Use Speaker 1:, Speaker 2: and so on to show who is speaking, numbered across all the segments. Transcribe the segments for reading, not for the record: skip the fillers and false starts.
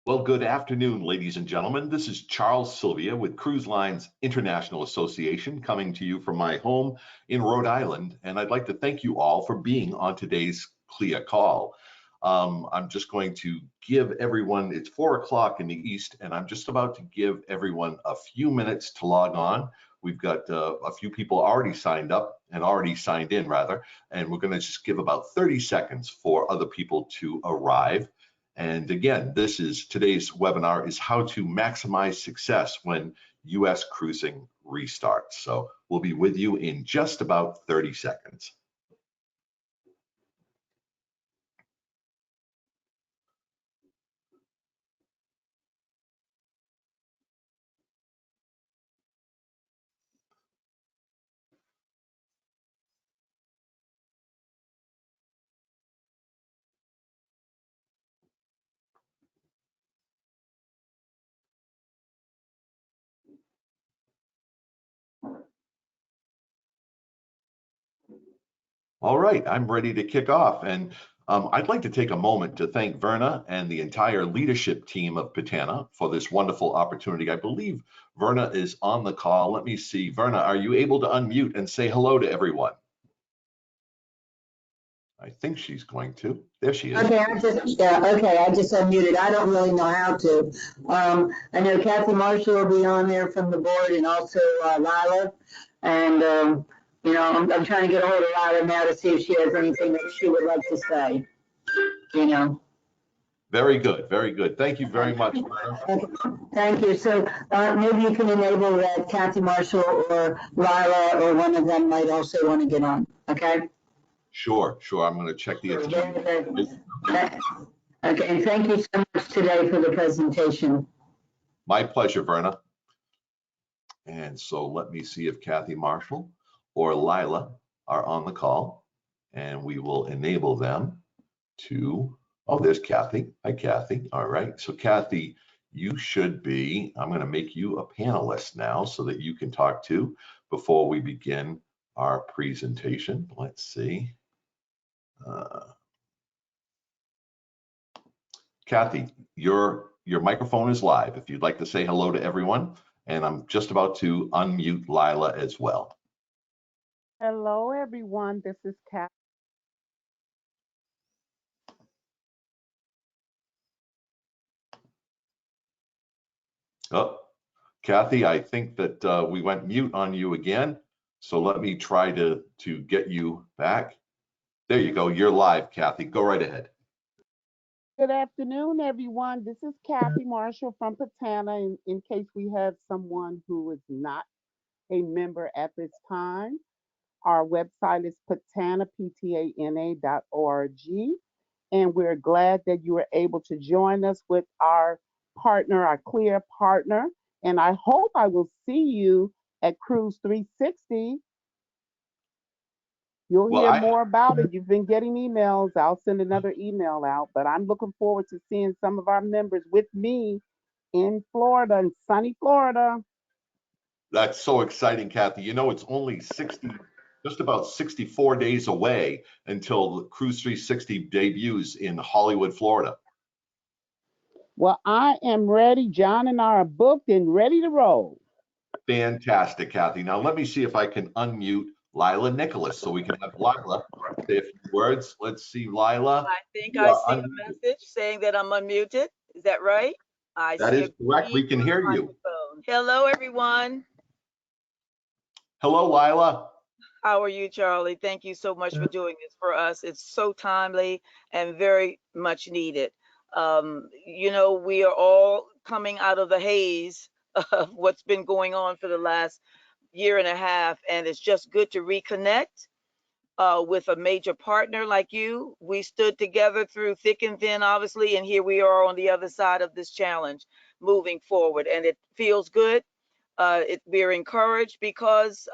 Speaker 1: Well, good afternoon, ladies and gentlemen. This is Charles Sylvia with Cruise Lines International Association coming to you from my home in Rhode Island. And I'd like to thank you all for being on today's CLIA call. I'm just going to give everyone, it's 4 o'clock in the East, and I'm just about to give everyone a few minutes to log on. We've got a few people already signed up and already signed in rather, and we're going to just give about 30 seconds for other people to arrive. And again, today's webinar is how to maximize success when US cruising restarts. So we'll be with you in just about 30 seconds. All right, I'm ready to kick off. And I'd like to take a moment to thank Verna and the entire leadership team of Patana for this wonderful opportunity. I believe Verna is on the call. Let me see. Verna, are you able to unmute and say hello to everyone? I think she's going to. There she is.
Speaker 2: Okay, I just unmuted. I don't really know how to. I know Kathy Marshall will be on there from the board, and also Lila. And you know, I'm trying to get a hold of Lila now to see if she has anything that she would like to say. You know.
Speaker 1: Very good, very good. Thank you very much, Verna.
Speaker 2: Okay. Thank you. So maybe you can enable that Kathy Marshall or Lila or one of them might also want to get on. Okay.
Speaker 1: Sure. I'm going to check the
Speaker 2: agenda. Okay, and thank you so much today for the presentation.
Speaker 1: My pleasure, Verna. And so let me see if Kathy Marshall or Lila are on the call, and we will enable them to, oh, there's Kathy. Hi, Kathy. All right. So Kathy, you should be, I'm going to make you a panelist now so that you can talk to before we begin our presentation. Let's see. Kathy, your microphone is live if you'd like to say hello to everyone, and I'm just about to unmute Lila as well.
Speaker 3: Hello, everyone. This is Kathy.
Speaker 1: Oh, Kathy, I think that we went mute on you again, so let me try to get you back. There you go. You're live, Kathy. Go right ahead.
Speaker 3: Good afternoon, everyone. This is Kathy Marshall from Patana. In case we have someone who is not a member at this time, our website is patana.org, and we're glad that you were able to join us with our partner, our CLIA partner. And I hope I will see you at Cruise 360. You'll hear more about it. You've been getting emails. I'll send another email out, but I'm looking forward to seeing some of our members with me in Florida, in sunny Florida.
Speaker 1: That's so exciting, Kathy. You know, it's only just about 64 days away until the Cruise 360 debuts in Hollywood, Florida.
Speaker 3: Well, I am ready. John and I are booked and ready to roll.
Speaker 1: Fantastic, Kathy. Now let me see if I can unmute Lila Nicholas so we can have Lila say a few words. Let's see, Lila.
Speaker 4: I think I see a message saying that I'm unmuted. Is that right?
Speaker 1: That is correct. We can hear you.
Speaker 4: Hello, everyone.
Speaker 1: Hello, Lila.
Speaker 4: How are you, Charlie? Thank you so much for doing this for us. It's so timely and very much needed. You know, we are all coming out of the haze of what's been going on for the last year and a half, and it's just good to reconnect with a major partner like you. We stood together through thick and thin, obviously, and here we are on the other side of this challenge moving forward, and it feels good. We're encouraged because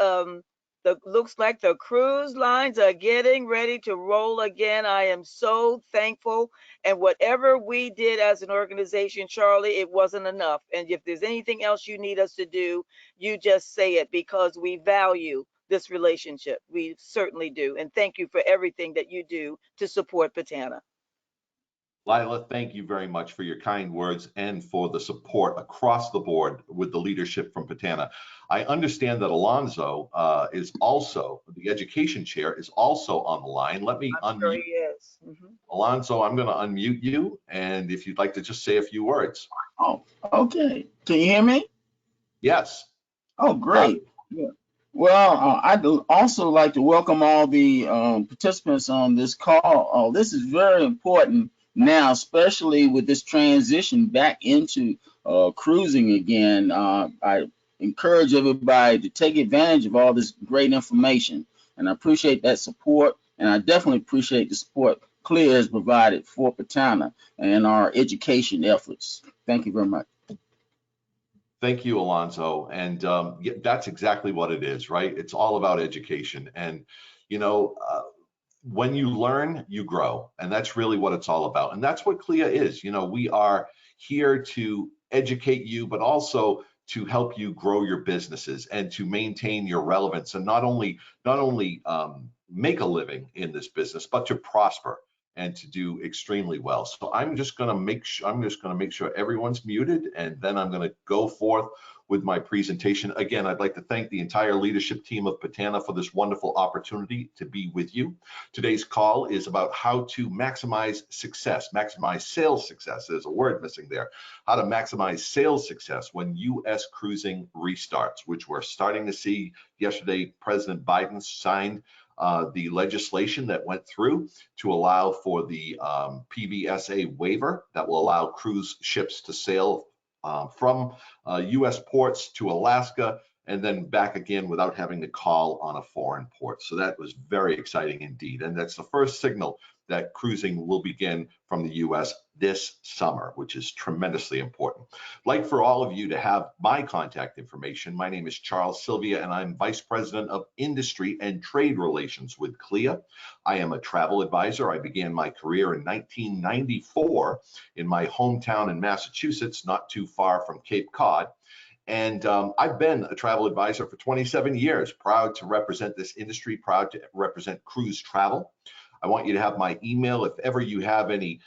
Speaker 4: looks like the cruise lines are getting ready to roll again. I am so thankful. And whatever we did as an organization, Charlie, it wasn't enough. And if there's anything else you need us to do, you just say it, because we value this relationship. We certainly do. And thank you for everything that you do to support Patana.
Speaker 1: Lila, thank you very much for your kind words and for the support across the board with the leadership from Patana. I understand that Alonzo is also, the education chair is also on the line. Let me
Speaker 4: I'm sure he
Speaker 1: unmute.
Speaker 4: is.
Speaker 1: Alonzo, I'm going to unmute you. And if you'd like to just say a few words.
Speaker 5: Oh, okay. Can you hear me?
Speaker 1: Yes.
Speaker 5: Oh, great. Yeah. Well, I'd also like to welcome all the participants on this call. This is very important now, especially with this transition back into cruising again. I encourage everybody to take advantage of all this great information, and I appreciate that support, and I definitely appreciate the support CLIA has provided for Patana and our education efforts. Thank you very much.
Speaker 1: Thank you, Alonzo. And yeah, that's exactly what it is, right? It's all about education. And, you know, when you learn, you grow. And that's really what it's all about. And that's what CLIA is. You know, we are here to educate you, but also to help you grow your businesses and to maintain your relevance and not only make a living in this business, but to prosper and to do extremely well. So I'm just going to make sure everyone's muted, and then I'm going to go forth with my presentation. Again, I'd like to thank the entire leadership team of Patana for this wonderful opportunity to be with you. Today's call is about how to maximize success, maximize sales success. There's a word missing there. How to maximize sales success when U.S. cruising restarts, which we're starting to see. Yesterday, President Biden signed the legislation that went through to allow for the PBSA waiver that will allow cruise ships to sail from U.S. ports to Alaska and then back again without having to call on a foreign port. So that was very exciting indeed. And that's the first signal that cruising will begin from the U.S. this summer, which is tremendously important. I'd like for all of you to have my contact information. My name is Charles Sylvia, and I'm Vice President of Industry and Trade Relations with CLIA. I am a travel advisor. I began my career in 1994 in my hometown in Massachusetts, not too far from Cape Cod. And I've been a travel advisor for 27 years, proud to represent this industry, proud to represent cruise travel. I want you to have my email if ever you have any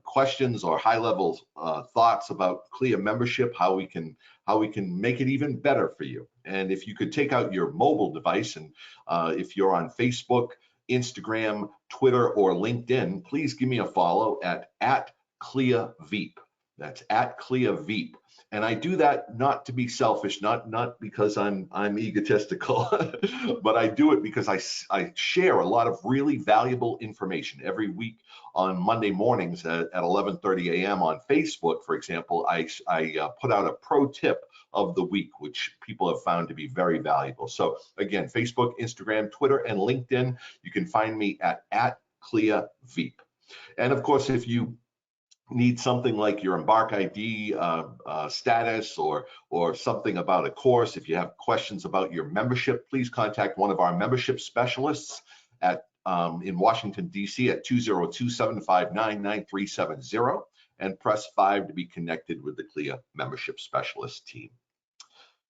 Speaker 1: questions or high-level thoughts about CLIA membership, how we can make it even better for you. And if you could take out your mobile device, and if you're on Facebook, Instagram, Twitter, or LinkedIn, please give me a follow at CLIA Veep. That's at CLIA Veep. And I do that not to be selfish, not because I'm egotistical, but I do it because I share a lot of really valuable information every week on Monday mornings at 11:30 a.m. on Facebook. For example, I put out a pro tip of the week, which people have found to be very valuable. So again, Facebook, Instagram, Twitter, and LinkedIn, you can find me at CLIA Veep. And of course, if you need something like your Embark ID status or something about a course, if you have questions about your membership, please contact one of our membership specialists in Washington, D.C. at 202-759-9370 and press 5 to be connected with the CLIA membership specialist team.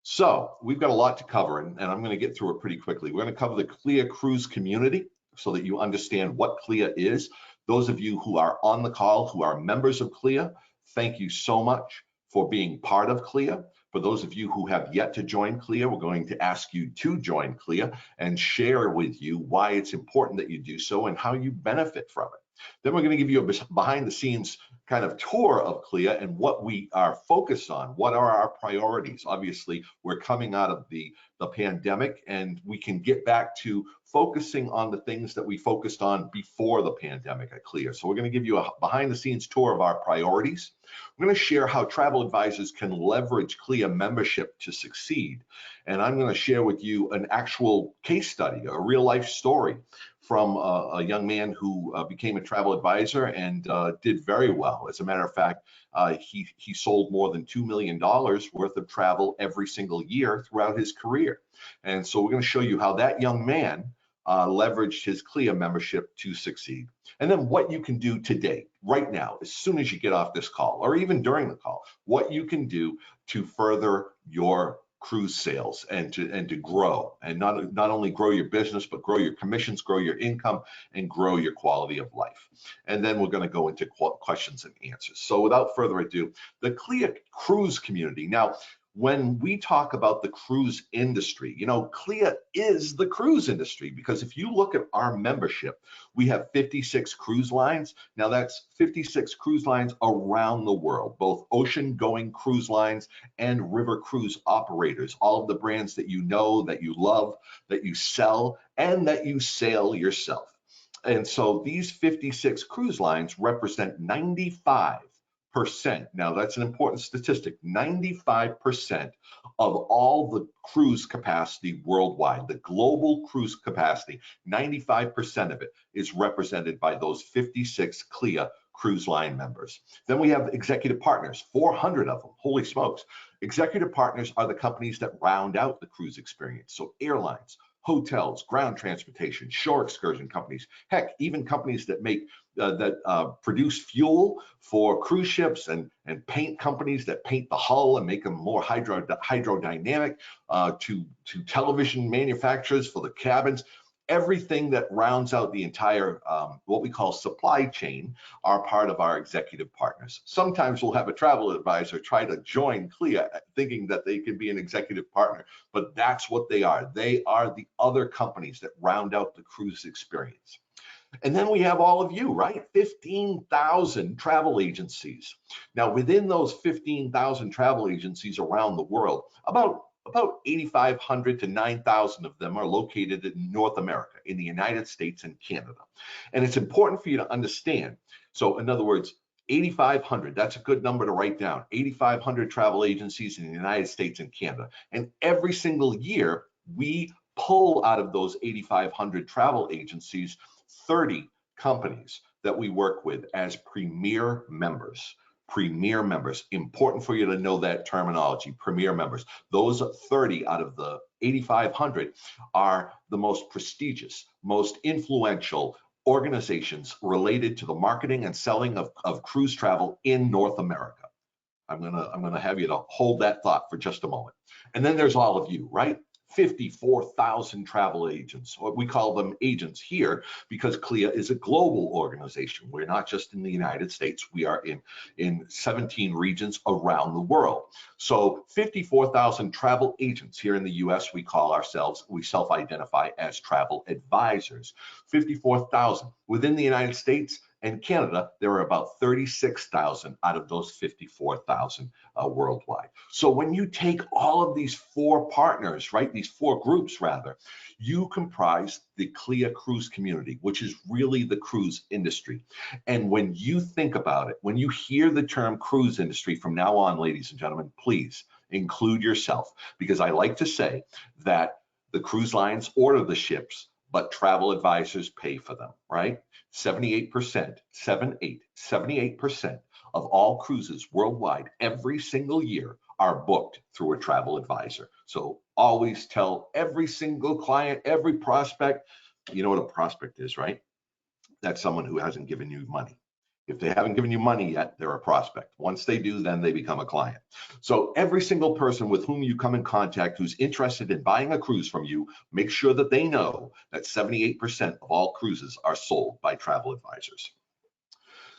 Speaker 1: So we've got a lot to cover, and I'm going to get through it pretty quickly. We're going to cover the CLIA cruise community so that you understand what CLIA is. Those of you who are on the call, who are members of CLIA, thank you so much for being part of CLIA. For those of you who have yet to join CLIA, we're going to ask you to join CLIA and share with you why it's important that you do so and how you benefit from it. Then we're going to give you a behind the scenes kind of tour of CLIA and what we are focused on. What are our priorities? Obviously, we're coming out of the pandemic, and we can get back to focusing on the things that we focused on before the pandemic at CLIA. So we're going to give you a behind the scenes tour of our priorities. We're going to share how travel advisors can leverage CLIA membership to succeed. And I'm going to share with you an actual case study, a real life story from a young man who became a travel advisor and did very well. As a matter of fact, he sold more than $2 million worth of travel every single year throughout his career. And so we're going to show you how that young man leveraged his CLIA membership to succeed. And then what you can do today, right now, as soon as you get off this call, or even during the call, what you can do to further your cruise sales and to grow, and not only grow your business, but grow your commissions, grow your income, and grow your quality of life. And then we're going to go into questions and answers. So without further ado, the CLIA cruise community. Now, when we talk about the cruise industry, you know, CLIA is the cruise industry, because if you look at our membership, we have 56 cruise lines. Now that's 56 cruise lines around the world, both ocean-going cruise lines and river cruise operators, all of the brands that you know, that you love, that you sell, and that you sail yourself. And so these 56 cruise lines represent 95%. Now that's an important statistic. 95% of all the cruise capacity worldwide, the global cruise capacity, 95% of it is represented by those 56 CLIA cruise line members. Then we have executive partners, 400 of them. Holy smokes. Executive partners are the companies that round out the cruise experience. So airlines, hotels, ground transportation, shore excursion companies, heck, even companies that make produce fuel for cruise ships, and paint companies that paint the hull and make them more hydrodynamic, to television manufacturers for the cabins. Everything that rounds out the entire what we call supply chain are part of our executive partners. Sometimes we'll have a travel advisor try to join CLIA thinking that they can be an executive partner, but that's what they are. They are the other companies that round out the cruise experience. And then we have all of you, right? 15,000 travel agencies. Now, within those 15,000 travel agencies around the world, about 8,500 to 9,000 of them are located in North America, in the United States and Canada. And it's important for you to understand. So in other words, 8,500, that's a good number to write down. 8,500 travel agencies in the United States and Canada. And every single year, we pull out of those 8,500 travel agencies 30 companies that we work with as premier members. Premier members. Important for you to know that terminology, premier members. Those 30 out of the 8,500 are the most prestigious, most influential organizations related to the marketing and selling of cruise travel in North America. I'm gonna have you to hold that thought for just a moment. And then there's all of you, right? 54,000 travel agents. We call them agents here because CLIA is a global organization. We're not just in the United States. We are in 17 regions around the world. So 54,000 travel agents here in the US. We call ourselves, we self-identify as travel advisors. 54,000. Within the United States and Canada, there are about 36,000 out of those 54,000 worldwide. So when you take all of these four partners, right, these four groups rather, you comprise the CLIA cruise community, which is really the cruise industry. And when you think about it, when you hear the term cruise industry from now on, ladies and gentlemen, please include yourself, because I like to say that the cruise lines order the ships, but travel advisors pay for them, right? 78%, 78% of all cruises worldwide every single year are booked through a travel advisor. So always tell every single client, every prospect, you know what a prospect is, right? That's someone who hasn't given you money. If they haven't given you money yet, they're a prospect. Once they do, then they become a client. So every single person with whom you come in contact who's interested in buying a cruise from you, make sure that they know that 78% of all cruises are sold by travel advisors.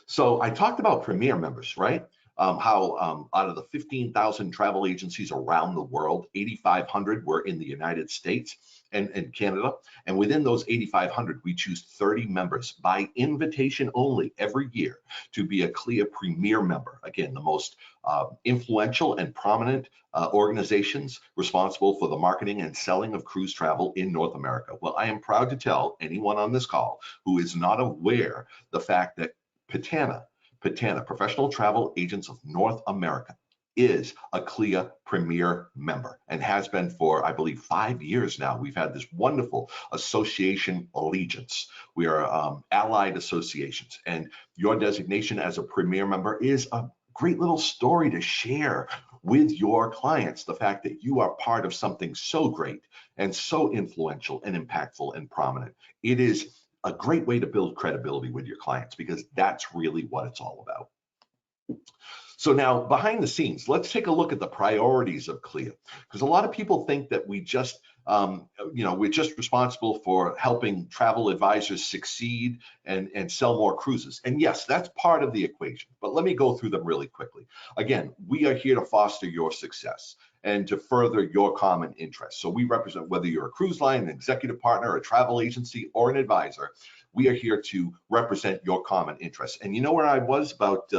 Speaker 1: So I talked about premier members, right? How out of the 15,000 travel agencies around the world, 8,500 were in the United States and Canada. And within those 8,500, we choose 30 members by invitation only every year to be a CLIA Premier member. Again, the most influential and prominent organizations responsible for the marketing and selling of cruise travel in North America. Well, I am proud to tell anyone on this call who is not aware the fact that PTANA, Professional Travel Agents of North America, is a CLIA Premier member and has been for, I believe, 5 years now. We've had this wonderful association allegiance. We are allied associations, and your designation as a Premier member is a great little story to share with your clients. The fact that you are part of something so great and so influential and impactful and prominent. It is a great way to build credibility with your clients, because that's really what it's all about. So now behind the scenes, let's take a look at the priorities of CLIA, because a lot of people think that we just, we're just responsible for helping travel advisors succeed and sell more cruises. And yes, that's part of the equation, but let me go through them really quickly. Again, we are here to foster your success and to further your common interests. So we represent, whether you're a cruise line, an executive partner, a travel agency, or an advisor, we are here to represent your common interests. And you know where I was about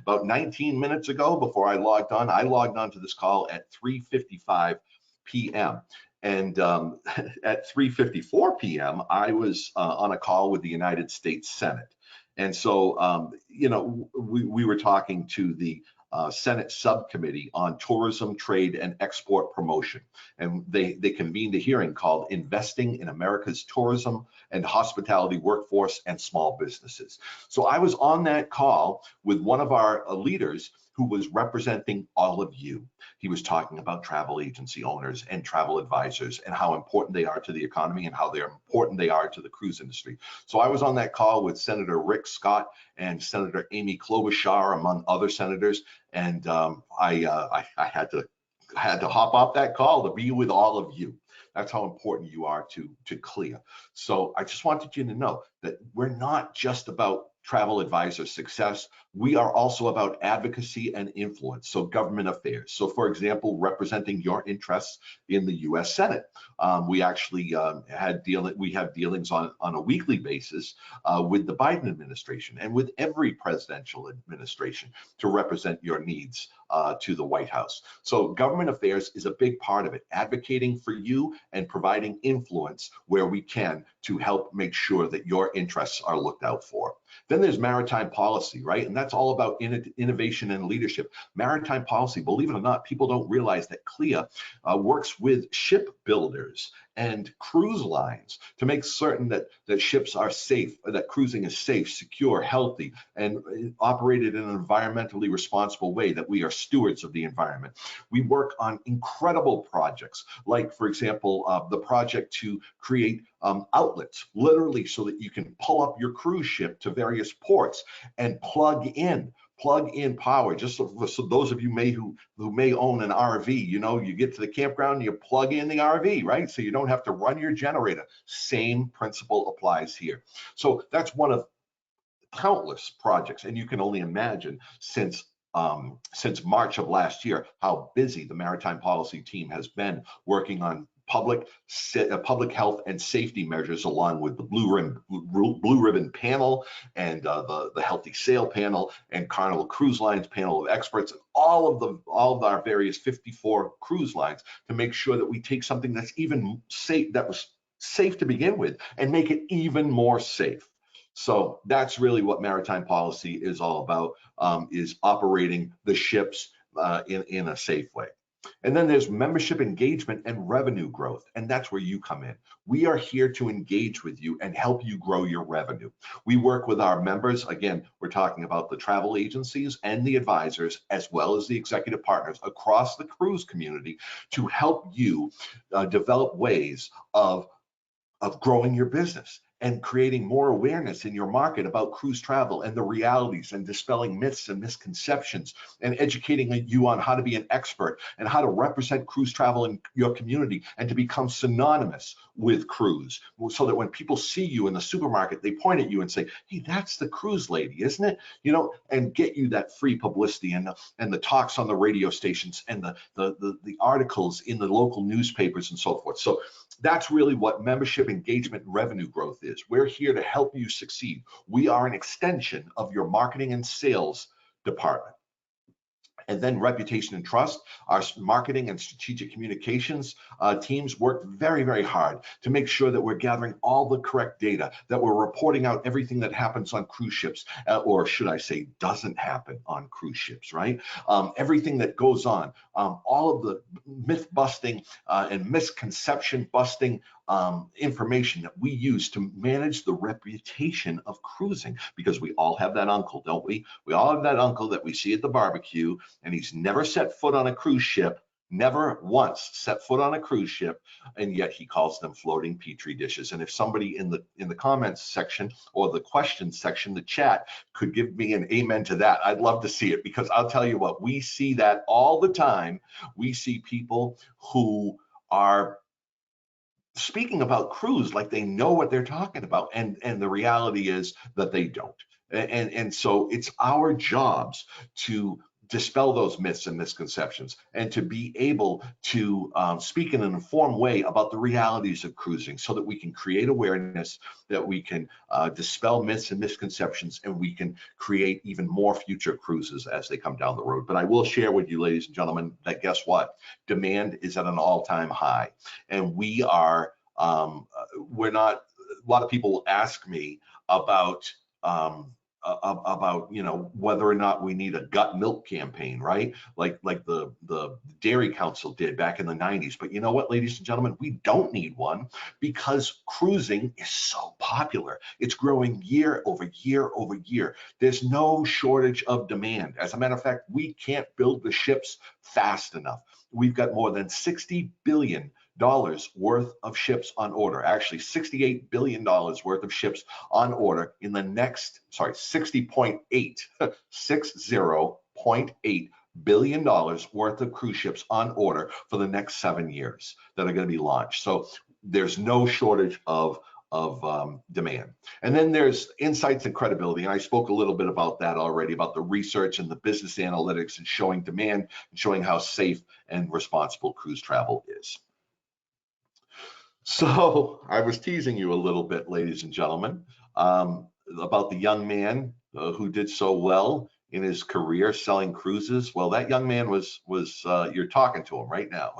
Speaker 1: 19 minutes ago before I logged on? I logged on to this call at 3:55 p.m. And at 3:54 p.m., I was on a call with the United States Senate. And so, we were talking to the Senate subcommittee on tourism, trade, and export promotion. And they convened a hearing called Investing in America's Tourism and Hospitality Workforce and Small Businesses. So I was on that call with one of our leaders who was representing all of you. He was talking about travel agency owners and travel advisors and how important they are to the economy and how they're important they are to the cruise industry. So I was on that call with Senator Rick Scott and Senator Amy Klobuchar, among other senators, and I had to hop off that call to be with all of you. That's how important you are to CLIA. So I just wanted you to know that we're not just about travel advisor success. We are also about advocacy and influence, so government affairs. So for example, representing your interests in the US Senate. We actually have dealings on a weekly basis with the Biden administration and with every presidential administration to represent your needs to the White House. So government affairs is a big part of it, advocating for you and providing influence where we can to help make sure that your interests are looked out for. Then there's maritime policy, right? And that's all about innovation and leadership. Maritime policy, believe it or not, people don't realize that CLIA works with shipbuilders and cruise lines to make certain that ships are safe, that cruising is safe, secure, healthy, and operated in an environmentally responsible way, that we are stewards of the environment. We work on incredible projects, like, for example, the project to create outlets, literally, so that you can pull up your cruise ship to various ports and plug in power. Just so those of you who may own an RV, you get to the campground and you plug in the RV, right? So you don't have to run your generator. Same principle applies here. So that's one of countless projects, and you can only imagine since March of last year how busy the maritime policy team has been working on public health and safety measures, along with the Blue Ribbon panel and the Healthy Sail panel and Carnival Cruise Lines panel of experts, and all of our various 54 cruise lines, to make sure that we take something that's even safe, that was safe to begin with, and make it even more safe. So that's really what maritime policy is all about, is operating the ships in a safe way. And then there's membership engagement and revenue growth, and that's where you come in. We are here to engage with you and help you grow your revenue. We work with our members. Again, we're talking about the travel agencies and the advisors, as well as the executive partners across the cruise community, to help you develop ways of growing your business and creating more awareness in your market about cruise travel and the realities, and dispelling myths and misconceptions, and educating you on how to be an expert and how to represent cruise travel in your community and to become synonymous with cruise, so that when people see you in the supermarket, they point at you and say, hey, that's the cruise lady, isn't it? And get you that free publicity and the talks on the radio stations and the articles in the local newspapers and so forth. So that's really what membership engagement and revenue growth is. We're here to help you succeed. We are an extension of your marketing and sales department. And then reputation and trust. Our marketing and strategic communications teams work very, very hard to make sure that we're gathering all the correct data, that we're reporting out everything that happens on cruise ships, or should I say doesn't happen on cruise ships, right? Everything that goes on, all of the myth busting and misconception busting information that we use to manage the reputation of cruising, because we all have that uncle, don't we? We all have that uncle that we see at the barbecue, and he's never set foot on a cruise ship, never once set foot on a cruise ship, and yet he calls them floating petri dishes. And if somebody in the comments section or the questions section, the chat, could give me an amen to that, I'd love to see it, because I'll tell you what, we see that all the time. We see people who are speaking about cruise like they know what they're talking about, and the reality is that they don't. And so it's our jobs to dispel those myths and misconceptions, and to be able to speak in an informed way about the realities of cruising, so that we can create awareness, that we can dispel myths and misconceptions, and we can create even more future cruises as they come down the road. But I will share with you, ladies and gentlemen, that guess what? Demand is at an all-time high, and we are we're not. A lot of people will ask me about whether or not we need a gut milk campaign, right? Like the Dairy Council did back in the 90s. But you know what, ladies and gentlemen, we don't need one, because cruising is so popular. It's growing year over year over year. There's no shortage of demand. As a matter of fact, we can't build the ships fast enough. We've got more than $60 billion worth of ships on order, actually $68 billion worth of ships on order in the next, 60.8 billion dollars worth of cruise ships on order for the next 7 years that are going to be launched. So there's no shortage of demand. And then there's insights and credibility. And I spoke a little bit about that already, about the research and the business analytics, and showing demand and showing how safe and responsible cruise travel is. So I was teasing you a little bit, ladies and gentlemen, about the young man who did so well in his career selling cruises. Well, that young man was you're talking to him right now.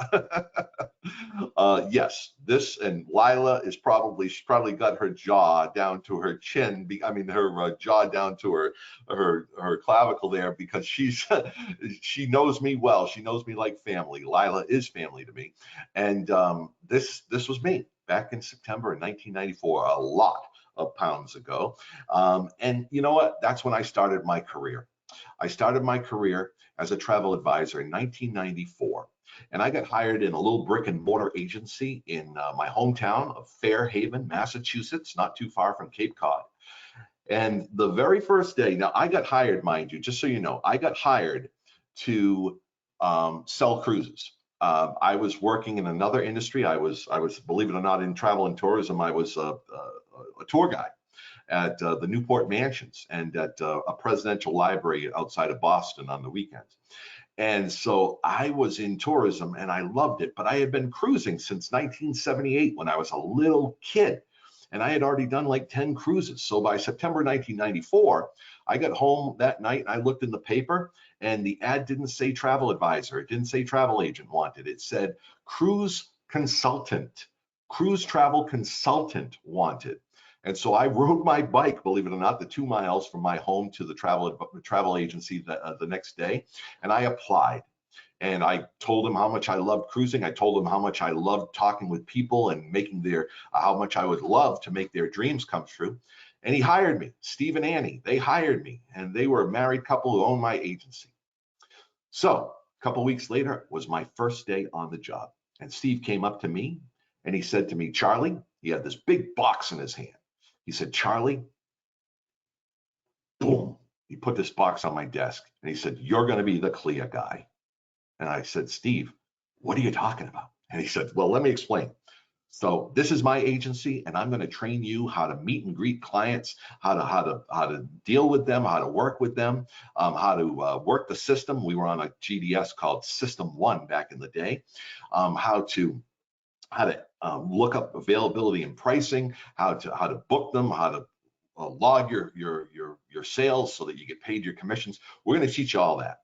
Speaker 1: Yes, this, and Lila is she's probably got her jaw down to her chin. Her jaw down to her clavicle there, because she knows me well. She knows me like family. Lila is family to me, and this was me back in September of 1994, a lot of pounds ago. And you know what? That's when I started my career. I started my career as a travel advisor in 1994. And I got hired in a little brick and mortar agency in my hometown of Fairhaven, Massachusetts, not too far from Cape Cod. And the very first day, now I got hired, mind you, just so you know, I got hired to sell cruises. I was working in another industry. I was, believe it or not, in travel and tourism. I was a tour guide at the Newport Mansions and at a presidential library outside of Boston on the weekends. And so I was in tourism and I loved it, but I had been cruising since 1978 when I was a little kid. And I had already done like 10 cruises. So by September 1994, I got home that night and I looked in the paper, and the ad didn't say travel advisor. It didn't say travel agent wanted. It said cruise consultant, cruise travel consultant wanted. And so I rode my bike, believe it or not, the 2 miles from my home to the travel agency the next day, and I applied. And I told him how much I loved cruising. I told him how much I loved talking with people and making how much I would love to make their dreams come true. And he hired me. Steve and Annie, they hired me, and they were a married couple who owned my agency. So a couple of weeks later was my first day on the job. And Steve came up to me and he said to me, Charlie, he had this big box in his hand. He said, Charlie, boom. He put this box on my desk and he said, you're going to be the CLIA guy. And I said, Steve, what are you talking about? And he said, well, let me explain. So this is my agency, and I'm going to train you how to meet and greet clients, how to deal with them, how to work with them, how to work the system. We were on a GDS called System 1 back in the day. How to look up availability and pricing, how to book them, how to log your sales so that you get paid your commissions. We're going to teach you all that.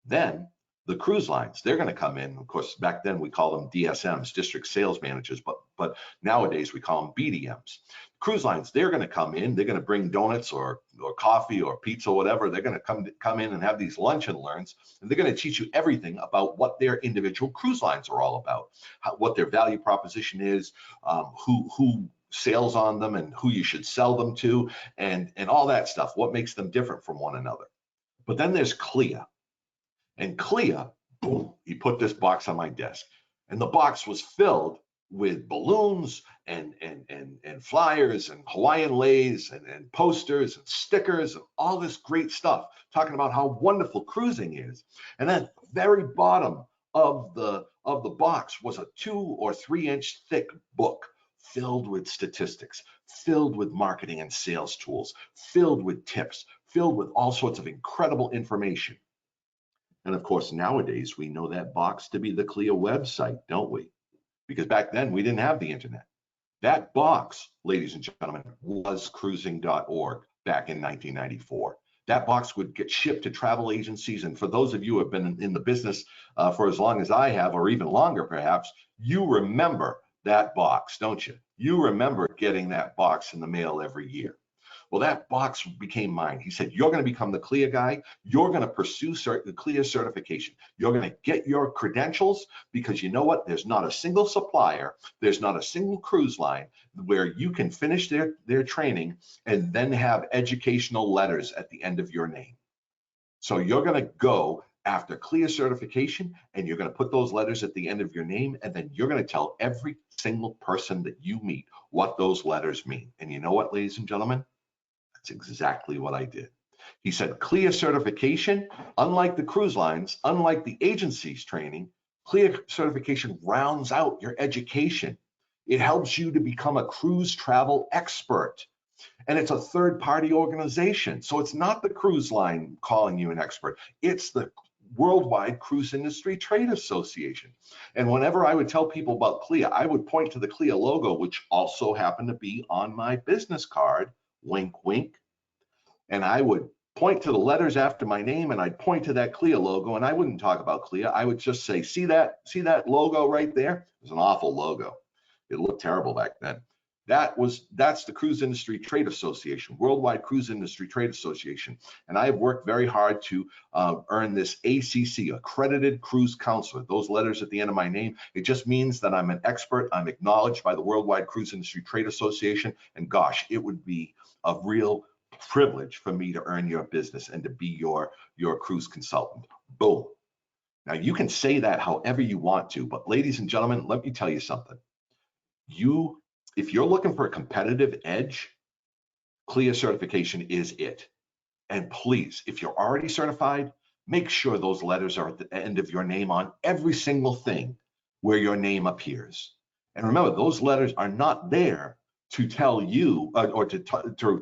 Speaker 1: Then the cruise lines, they're going to come in. Of course, back then we call them DSMs, district sales managers, but nowadays we call them BDMs. Cruise lines, they're going to come in. They're going to bring donuts or coffee or pizza, whatever. They're going to come in and have these lunch and learns, and they're going to teach you everything about what their individual cruise lines are all about, what their value proposition is, who sails on them, and who you should sell them to, and all that stuff. What makes them different from one another? But then there's CLIA. And CLIA boom, he put this box on my desk. And the box was filled with balloons and flyers and Hawaiian leis and posters and stickers and all this great stuff, talking about how wonderful cruising is. And at the very bottom of the box was a 2 or 3 inch thick book filled with statistics, filled with marketing and sales tools, filled with tips, filled with all sorts of incredible information. And of course, nowadays we know that box to be the CLIA website, don't we? Because back then we didn't have the internet. That box, ladies and gentlemen, was cruising.org back in 1994. That box would get shipped to travel agencies. And for those of you who have been in the business for as long as I have, or even longer perhaps, you remember that box, don't you? You remember getting that box in the mail every year. Well, that box became mine. He said, you're going to become the CLIA guy. You're going to pursue the CLIA certification. You're going to get your credentials, because you know what? There's not a single supplier, there's not a single cruise line where you can finish their training and then have educational letters at the end of your name. So you're going to go after CLIA certification, and you're going to put those letters at the end of your name, and then you're going to tell every single person that you meet what those letters mean. And you know what, ladies and gentlemen? That's exactly what I did. He said, CLIA certification, unlike the cruise lines, unlike the agency's training, CLIA certification rounds out your education. It helps you to become a cruise travel expert. And it's a third-party organization. So it's not the cruise line calling you an expert. It's the Worldwide Cruise Industry Trade Association. And whenever I would tell people about CLIA, I would point to the CLIA logo, which also happened to be on my business card. Wink, wink. And I would point to the letters after my name, and I'd point to that CLIA logo, and I wouldn't talk about CLIA. I would just say, see that logo right there? It was an awful logo. It looked terrible back then. That's the Cruise Industry Trade Association, Worldwide Cruise Industry Trade Association. And I have worked very hard to earn this ACC, Accredited Cruise Counselor. Those letters at the end of my name, it just means that I'm an expert. I'm acknowledged by the Worldwide Cruise Industry Trade Association. And gosh, it would be a real privilege for me to earn your business and to be your cruise consultant. Boom. Now you can say that however you want to, but ladies and gentlemen, let me tell you something. If you're looking for a competitive edge, CLIA certification is it. And please, if you're already certified, make sure those letters are at the end of your name on every single thing where your name appears. And remember, those letters are not there to tell you or to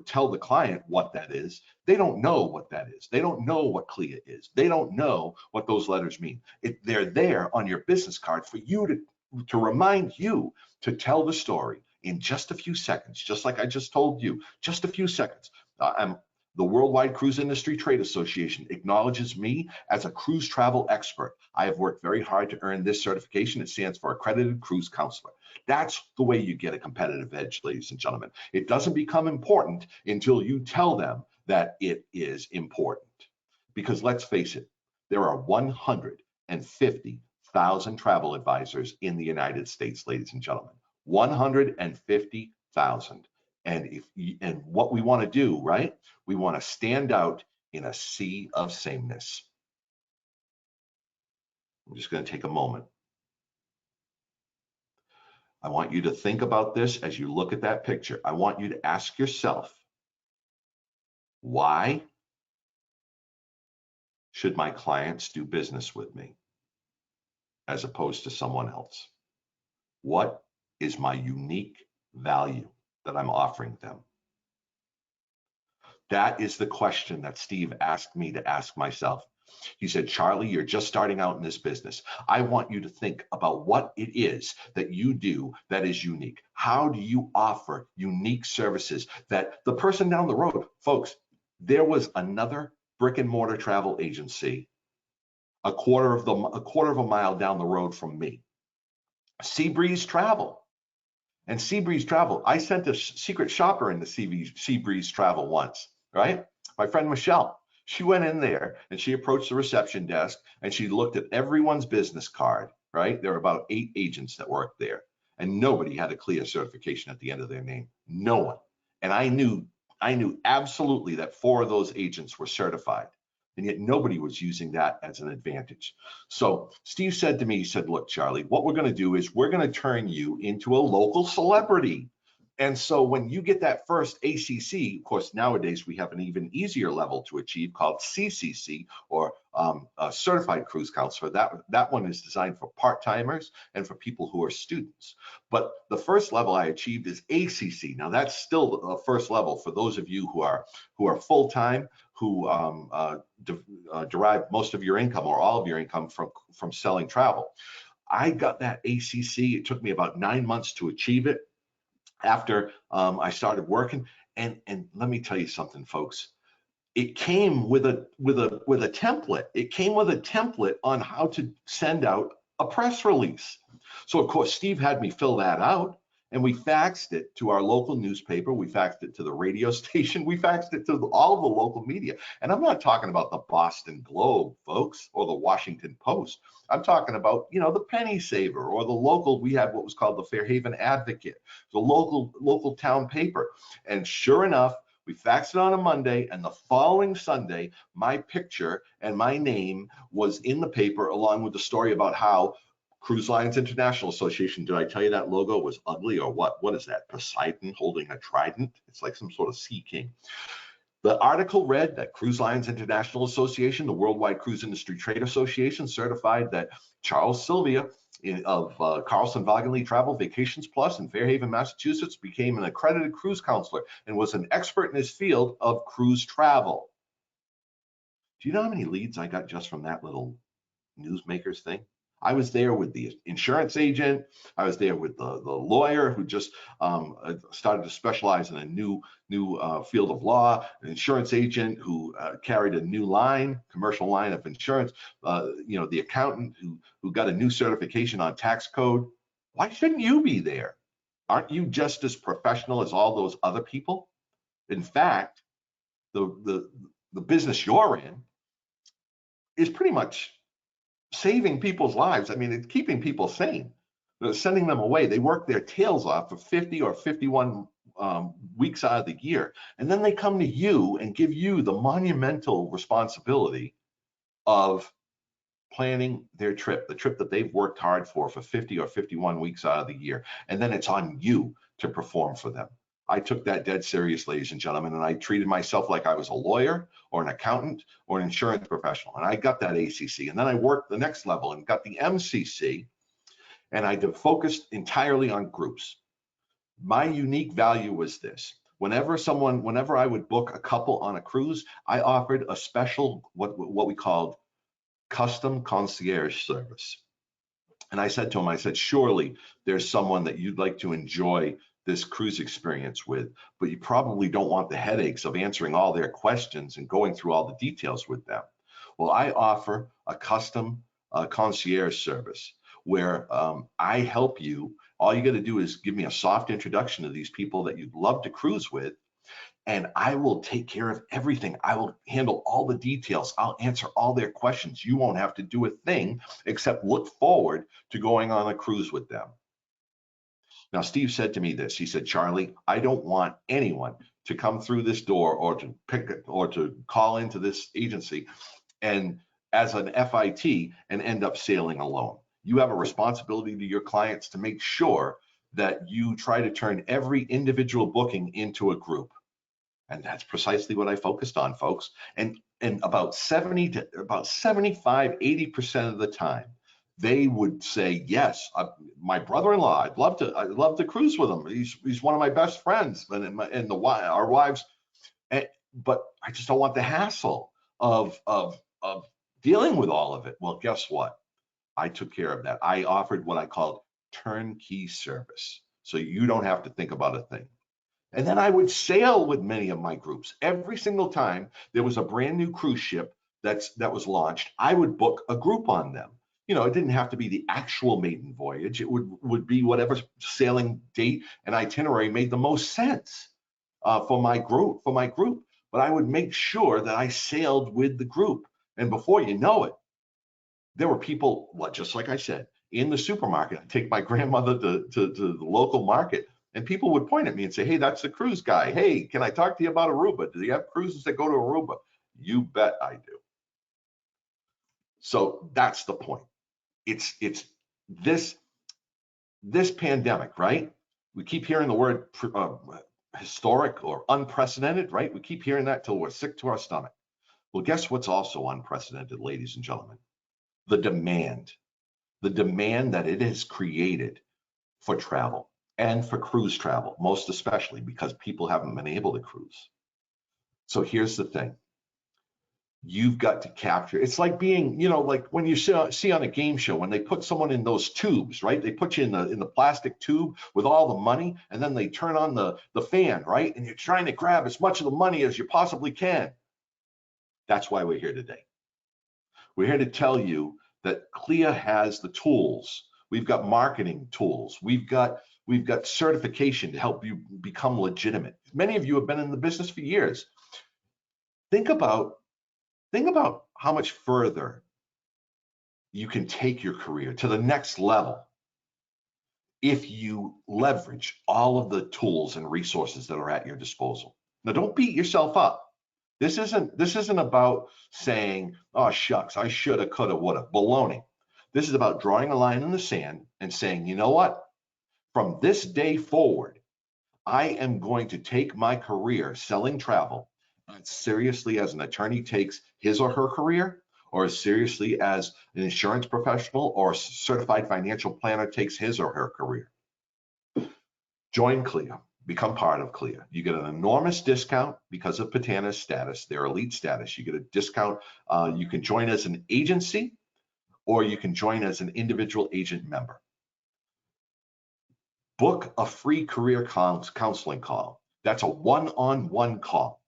Speaker 1: tell the client what that is. They don't know what that is. They don't know what CLIA is. They don't know what those letters mean. They're there on your business card for you to remind you to tell the story in just a few seconds, just like I just told you, just a few seconds. The Worldwide Cruise Industry Trade Association acknowledges me as a cruise travel expert. I have worked very hard to earn this certification. It stands for Accredited Cruise Counselor. That's the way you get a competitive edge, ladies and gentlemen. It doesn't become important until you tell them that it is important. Because let's face it, there are 150,000 travel advisors in the United States, ladies and gentlemen. 150,000. And what we want to do, right? We want to stand out in a sea of sameness. I'm just going to take a moment. I want you to think about this as you look at that picture. I want you to ask yourself, why should my clients do business with me as opposed to someone else? What is my unique value that I'm offering them? That is the question that Steve asked me to ask myself. He said, Charlie, you're just starting out in this business. I want you to think about what it is that you do that is unique. How do you offer unique services that the person down the road, folks, there was another brick and mortar travel agency a quarter of a mile down the road from me, Seabreeze Travel. And Seabreeze Travel, I sent a secret shopper into Seabreeze Travel once, right? My friend Michelle, she went in there and she approached the reception desk and she looked at everyone's business card, right? There were about 8 agents that worked there and nobody had a CLIA certification at the end of their name, no one. And I knew absolutely that 4 of those agents were certified. and yet nobody was using that as an advantage. So Steve said to me, he said, look, Charlie, what we're going to do is we're going to turn you into a local celebrity. And so when you get that first ACC, of course, nowadays we have an even easier level to achieve called CCC, or a Certified Cruise Counselor. That one is designed for part-timers and for people who are students. But the first level I achieved is ACC. Now that's still a first level for those of you who are full-time, who derive most of your income or all of your income from selling travel. I got that ACC. It took me about 9 months to achieve it after I started working. And let me tell you something, folks. It came with a template. It came with a template on how to send out a press release. So of course, Steve had me fill that out, and we faxed it to our local newspaper. We faxed it to the radio station. We faxed it to all of the local media. And I'm not talking about the Boston Globe, folks, or the Washington Post. I'm talking about, the Penny Saver, or the local. We had what was called the Fairhaven Advocate, the local town paper. And sure enough, we faxed it on a Monday, and the following Sunday, my picture and my name was in the paper, along with the story about how Cruise Lines International Association. Did I tell you that logo was ugly, or what? What is that? Poseidon holding a trident? It's like some sort of sea king. The article read that Cruise Lines International Association, the Worldwide Cruise Industry Trade Association, certified that Charles Sylvia of Carlson Wagenly Travel Vacations Plus in Fairhaven, Massachusetts, became an accredited cruise counselor and was an expert in his field of cruise travel. Do you know how many leads I got just from that little newsmakers thing? I was there with the insurance agent. I was there with the lawyer who just started to specialize in a new field of law, an insurance agent who carried a new commercial line of insurance, the accountant who got a new certification on tax code. Why shouldn't you be there? Aren't you just as professional as all those other people? In fact, the business you're in is pretty much saving people's lives. I mean, it's keeping people sane. They're sending them away. They work their tails off for 50 or 51 weeks out of the year. And then they come to you and give you the monumental responsibility of planning their trip, the trip that they've worked hard for 50 or 51 weeks out of the year. And then it's on you to perform for them. I took that dead serious, ladies and gentlemen, and I treated myself like I was a lawyer or an accountant or an insurance professional. And I got that ACC. And then I worked the next level and got the MCC. And I focused entirely on groups. My unique value was this. Whenever I would book a couple on a cruise, I offered a special, what we called custom concierge service. And I said to him, I said, surely there's someone that you'd like to enjoy this cruise experience with, but you probably don't want the headaches of answering all their questions and going through all the details with them. Well, I offer a custom concierge service where I help you. All you got to do is give me a soft introduction to these people that you'd love to cruise with, and I will take care of everything. I will handle all the details. I'll answer all their questions. You won't have to do a thing except look forward to going on a cruise with them. Now, Steve said to me this. He said, Charlie, I don't want anyone to come through this door or to call into this agency and as an FIT and end up sailing alone. You have a responsibility to your clients to make sure that you try to turn every individual booking into a group. And that's precisely what I focused on, folks. And about 75, 80% of the time, they would say, yes, my brother-in-law, I'd love to cruise with him. He's one of my best friends, and our wives, but I just don't want the hassle of dealing with all of it. Well, guess what? I took care of that. I offered what I called turnkey service. So you don't have to think about a thing. And then I would sail with many of my groups. Every single time there was a brand new cruise ship that was launched, I would book a group on them. It didn't have to be the actual maiden voyage. It would be whatever sailing date and itinerary made the most sense for my group. But I would make sure that I sailed with the group. And before you know it, there were people, just like I said, in the supermarket. I'd take my grandmother to the local market, and people would point at me and say, hey, that's the cruise guy. Hey, can I talk to you about Aruba? Do you have cruises that go to Aruba? You bet I do. So that's the point. It's this pandemic, right? We keep hearing the word historic or unprecedented, right? We keep hearing that till we're sick to our stomach. Well, guess what's also unprecedented, ladies and gentlemen? The demand that it has created for travel and for cruise travel, most especially because people haven't been able to cruise. So here's the thing. You've got to capture. It's like being, like when you see on a game show when they put someone in those tubes, right? They put you in the plastic tube with all the money, and then they turn on the fan, right? And you're trying to grab as much of the money as you possibly can. That's why we're here today. We're here to tell you that CLIA has the tools. We've got marketing tools. We've got certification to help you become legitimate. Many of you have been in the business for years. Think about how much further you can take your career to the next level if you leverage all of the tools and resources that are at your disposal. Now, don't beat yourself up. This isn't about saying, oh, shucks, I shoulda, coulda, woulda. Baloney. This is about drawing a line in the sand and saying, you know what? From this day forward, I am going to take my career selling travel as seriously as an attorney takes his or her career, or as seriously as an insurance professional or a certified financial planner takes his or her career. Join CLIA. Become part of CLIA. You get an enormous discount because of Patana's status, their elite status. You get a discount. You can join as an agency, or you can join as an individual agent member. Book a free career counseling call. That's a one-on-one call.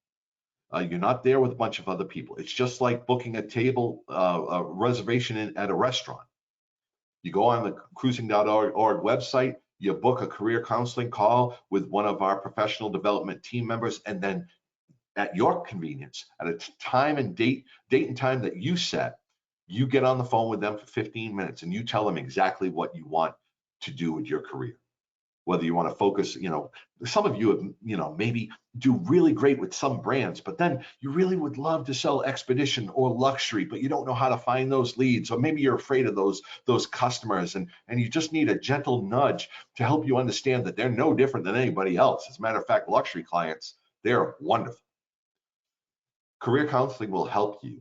Speaker 1: You're not there with a bunch of other people. It's just like booking a table, a reservation at a restaurant. You go on the cruising.org website, you book a career counseling call with one of our professional development team members, and then at your convenience, at a time and date and time that you set, you get on the phone with them for 15 minutes and you tell them exactly what you want to do with your career. Whether you want to focus, some of you have, maybe do really great with some brands, but then you really would love to sell expedition or luxury, but you don't know how to find those leads, or maybe you're afraid of those customers, and you just need a gentle nudge to help you understand that they're no different than anybody else. As a matter of fact, luxury clients, they're wonderful. Career counseling will help you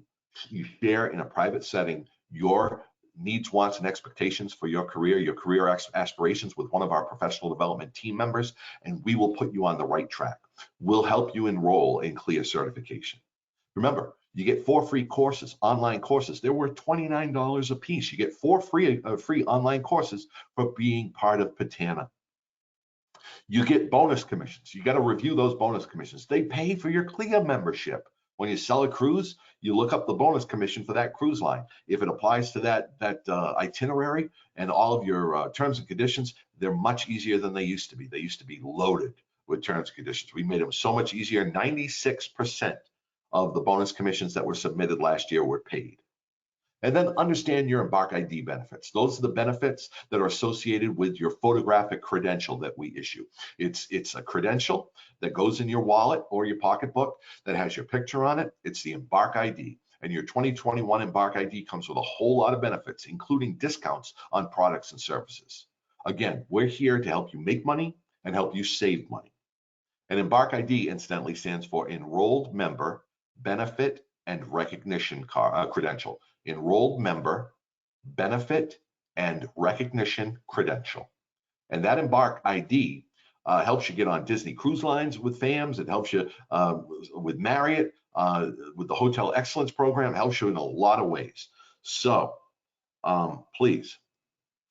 Speaker 1: share in a private setting your needs, wants, and expectations for your career aspirations with one of our professional development team members, and we will put you on the right track. We'll help you enroll in CLIA certification. Remember, you get 4 free courses, online courses. They're worth $29 a piece. You get 4 free online courses for being part of Patana. You get bonus commissions. You got to review those bonus commissions. They pay for your CLIA membership. When you sell a cruise, you look up the bonus commission for that cruise line. If it applies to that itinerary and all of your terms and conditions, they're much easier than they used to be. They used to be loaded with terms and conditions. We made them so much easier. 96% of the bonus commissions that were submitted last year were paid. And then understand your Embark ID benefits. Those are the benefits that are associated with your photographic credential that we issue. It's a credential that goes in your wallet or your pocketbook that has your picture on it. It's the Embark ID. And your 2021 Embark ID comes with a whole lot of benefits, including discounts on products and services. Again, we're here to help you make money and help you save money. And Embark ID, incidentally, stands for Enrolled Member Benefit and Recognition Credential. Enrolled Member Benefit and Recognition Credential. And that Embark ID helps you get on Disney Cruise Lines with FAMs. It helps you with Marriott, with the Hotel Excellence Program. It helps you in a lot of ways. So please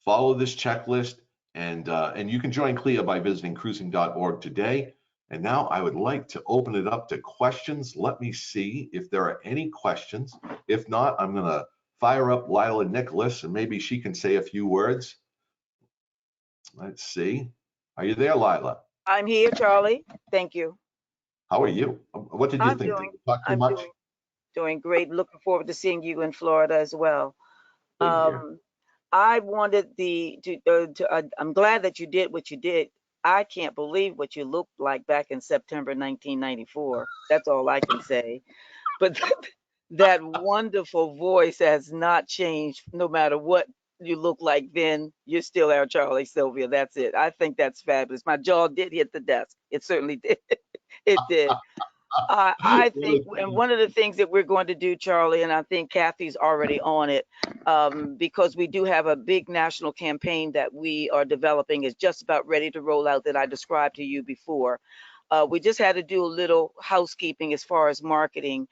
Speaker 1: follow this checklist, and you can join CLIA by visiting cruising.org today. And now I would like to open it up to questions. Let me see if there are any questions. If not, I'm going to fire up Lila Nicholas, and maybe she can say a few words. Let's see. Are you there, Lila?
Speaker 4: I'm here, Charlie. Thank you.
Speaker 1: How are you? What did you think? Did you talk too much?
Speaker 4: Doing great. Looking forward to seeing you in Florida as well. I wanted I'm glad that you did what you did. I can't believe what you looked like back in September 1994. That's all I can say. But That wonderful voice has not changed no matter what you look like then. You're still our Charlie Sylvia. That's it. I think that's fabulous. My jaw did hit the desk. It certainly did. It did. I think, and one of the things that we're going to do, Charlie, and I think Kathy's already on it, because we do have a big national campaign that we are developing, is just about ready to roll out that I described to you before. We just had to do a little housekeeping as far as marketing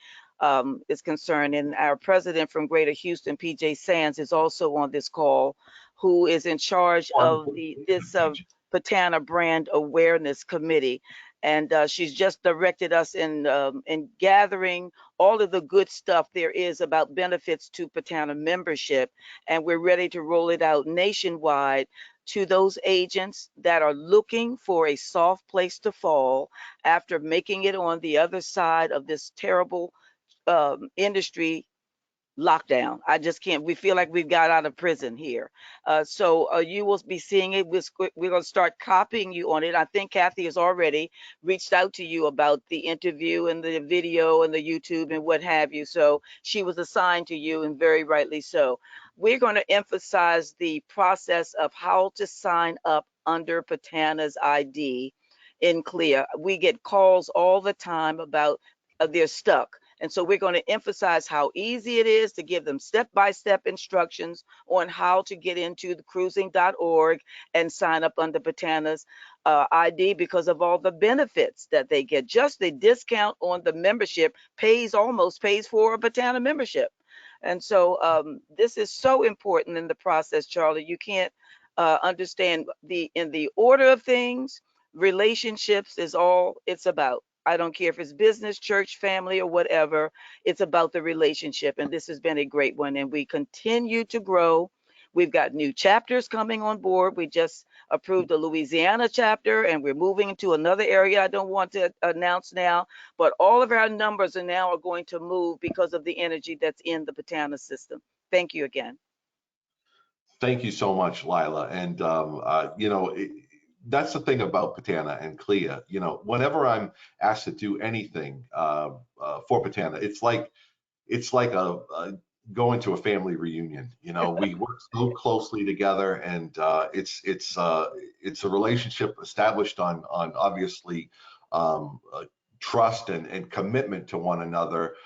Speaker 4: is concerned. And our president from Greater Houston, PJ Sands, is also on this call, who is in charge of this Patana Brand Awareness Committee. And she's just directed us in gathering all of the good stuff there is about benefits to Patana membership. And we're ready to roll it out nationwide to those agents that are looking for a soft place to fall after making it on the other side of this terrible industry lockdown. I just can't. We feel like we've got out of prison here. So you will be seeing it. We're going to start copying you on it. I think Kathy has already reached out to you about the interview and the video and the YouTube and what have you. So she was assigned to you, and very rightly so. We're going to emphasize the process of how to sign up under Patana's ID in CLIA. We get calls all the time about they're stuck. And so we're going to emphasize how easy it is to give them step-by-step instructions on how to get into the cruising.org and sign up under Patana's ID, because of all the benefits that they get. Just the discount on the membership almost pays for a Patana membership. And so this is so important in the process, Charlie. You can't understand in the order of things. Relationships is all it's about. I don't care if it's business, church, family, or whatever. It's about the relationship. And this has been a great one. And we continue to grow. We've got new chapters coming on board. We just approved the Louisiana chapter, and we're moving into another area I don't want to announce now. But all of our numbers are going to move because of the energy that's in the Patana system. Thank you again.
Speaker 1: Thank you so much, Lila. And, that's the thing about Patana and CLIA. Whenever I'm asked to do anything for Patana, it's like going to a family reunion. We work so closely together, and it's a relationship established on obviously trust and commitment to one another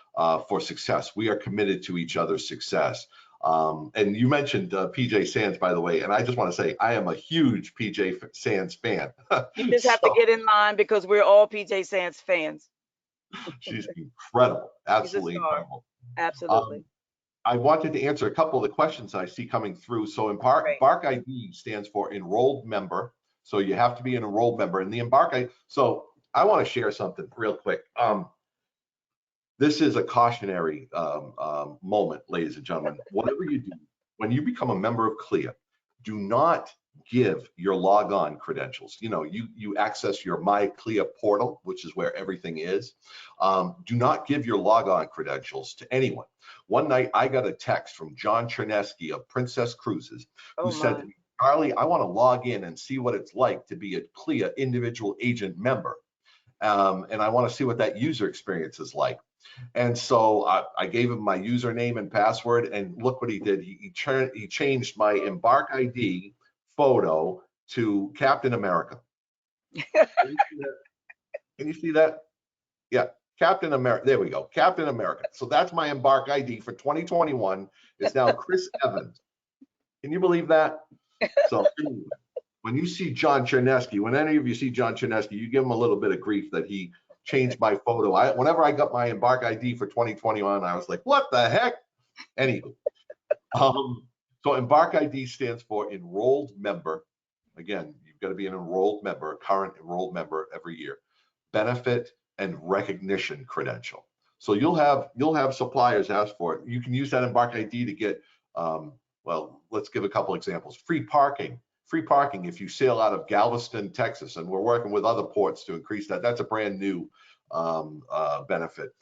Speaker 1: for success. We are committed to each other's success. And you mentioned PJ Sands, by the way, and I just want to say I am a huge PJ Sands fan.
Speaker 4: You just have to get in line because we're all PJ Sands fans.
Speaker 1: She's incredible, absolutely incredible.
Speaker 4: Absolutely.
Speaker 1: I wanted to answer a couple of the questions I see coming through. So Embark ID stands for enrolled member. So you have to be an enrolled member. And the Embark ID, so I want to share something real quick. This is a cautionary moment, ladies and gentlemen. Whatever you do, when you become a member of CLIA, do not give your logon credentials. You access your My CLIA portal, which is where everything is. Do not give your logon credentials to anyone. One night I got a text from John Chernesky of Princess Cruises, who said to me, Charlie, I want to log in and see what it's like to be a CLIA individual agent member. And I want to see what that user experience is like. And so I gave him my username and password, and look what he did. He changed my Embark ID photo to Captain America. Can you see that? Yeah, Captain America. There we go, Captain America. So that's my Embark ID for 2021. It's now Chris Evans. Can you believe that? So when you see John Chernesky, when any of you see John Chernesky, you give him a little bit of grief that he changed my photo. Whenever I got my Embark ID for 2021, I was like, what the heck? Anywho, so Embark ID stands for enrolled member. Again, you've got to be an enrolled member, a current enrolled member every year. Benefit and recognition credential. So you'll have suppliers ask for it. You can use that Embark ID to get, well, let's give a couple examples. Free parking if you sail out of Galveston, Texas, and we're working with other ports to increase that. That's a brand new benefit.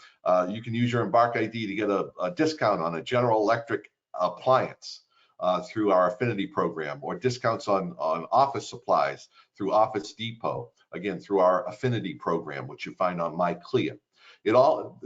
Speaker 1: You can use your Embark ID to get a discount on a General Electric appliance through our affinity program, or discounts on office supplies through Office Depot, again, through our affinity program, which you find on My CLIA.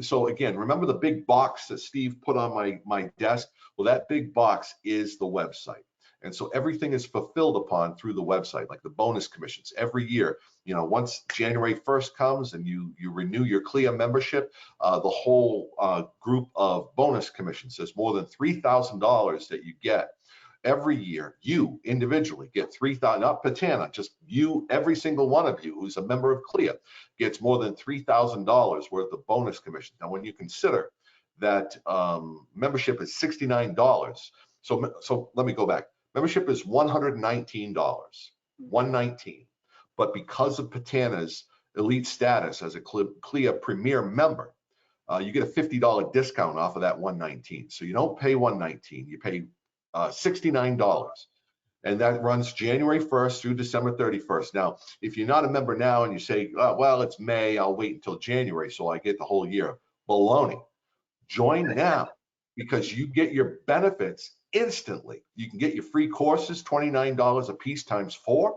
Speaker 1: So again, remember the big box that Steve put on my desk? Well, that big box is the website. And so everything is fulfilled upon through the website, like the bonus commissions every year. Once January 1st comes and you renew your CLIA membership, the whole group of bonus commissions, there's more than $3,000 that you get every year. You individually get 3,000, not Patana, just you, every single one of you who's a member of CLIA gets more than $3,000 worth of bonus commissions. Now, when you consider that membership is $69, so let me go back. Membership is $119, $119. But because of Patana's elite status as a CLIA Premier member, you get a $50 discount off of that $119. So you don't pay $119, you pay $69. And that runs January 1st through December 31st. Now, if you're not a member now and you say, oh, well, it's May, I'll wait until January so I get the whole year. Baloney. Join now because you get your benefits instantly. You can get your free courses, $29 a piece times 4.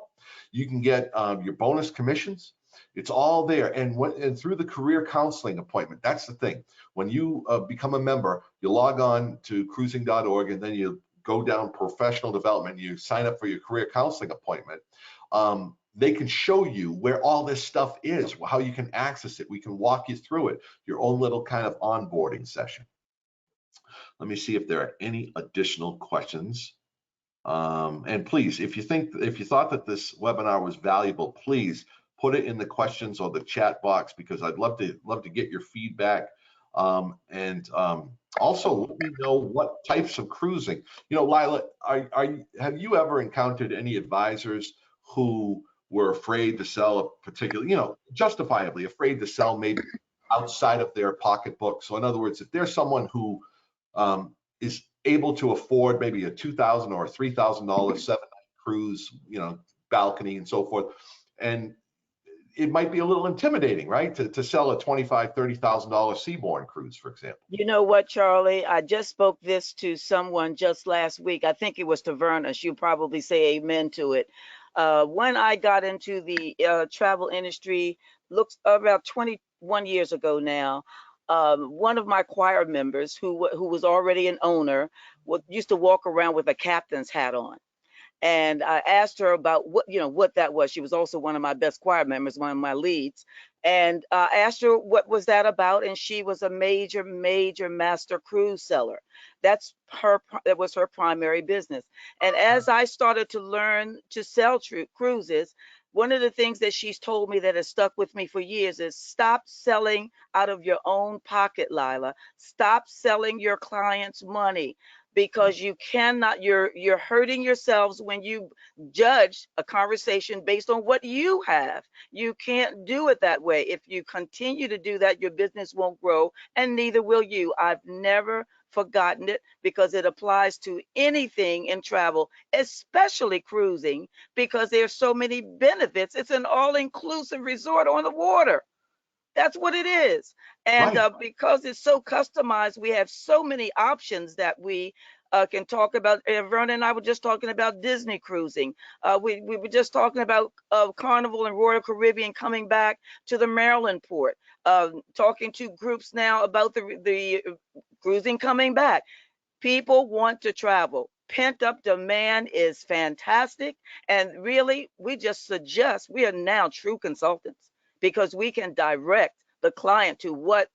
Speaker 1: You can get your bonus commissions. It's all there. And through the career counseling appointment, that's the thing. When you become a member, you log on to cruising.org and then you go down professional development, you sign up for your career counseling appointment. They can show you where all this stuff is, how you can access it. We can walk you through it, your own little kind of onboarding session. Let me see if there are any additional questions. And please, if you thought that this webinar was valuable, please put it in the questions or the chat box because I'd love to get your feedback. Also let me know what types of cruising. Lila, have you ever encountered any advisors who were afraid to sell a particular, justifiably afraid to sell maybe outside of their pocketbook? So in other words, if there's someone who is able to afford maybe a $2,000 or a $3,000 7-night cruise, balcony and so forth, and it might be a little intimidating, right, to sell a $25,000, $30,000 Seabourn cruise, for example.
Speaker 4: You know what, Charlie? I just spoke this to someone just last week. I think it was to Verna. She'll probably say amen to it. When I got into the travel industry, looks about 21 years ago now, one of my choir members who was already an owner used to walk around with a captain's hat on. And I asked her about what that was. She was also one of my best choir members, one of my leads. And I asked her what was that about, and she was a major master cruise seller. That was her primary business. And as I started to learn to sell cruises, one of the things that she's told me that has stuck with me for years is stop selling out of your own pocket, Lila. Stop selling your clients' money. Because you cannot, you're hurting yourselves when you judge a conversation based on what you have. You can't do it that way. If you continue to do that, your business won't grow, and neither will you. I've never forgotten it because it applies to anything in travel, especially cruising, because there's so many benefits. It's an all-inclusive resort on the water. That's what it is. And
Speaker 1: Right.
Speaker 4: Because it's so customized, we have so many options that we can talk about. Verna and I were just talking about Disney cruising. We were just talking about Carnival and Royal Caribbean coming back to the Maryland port. Talking to groups now about the cruising coming back. People want to travel. Pent up demand is fantastic. And really, we just suggest we are now true consultants, because we can direct the client to what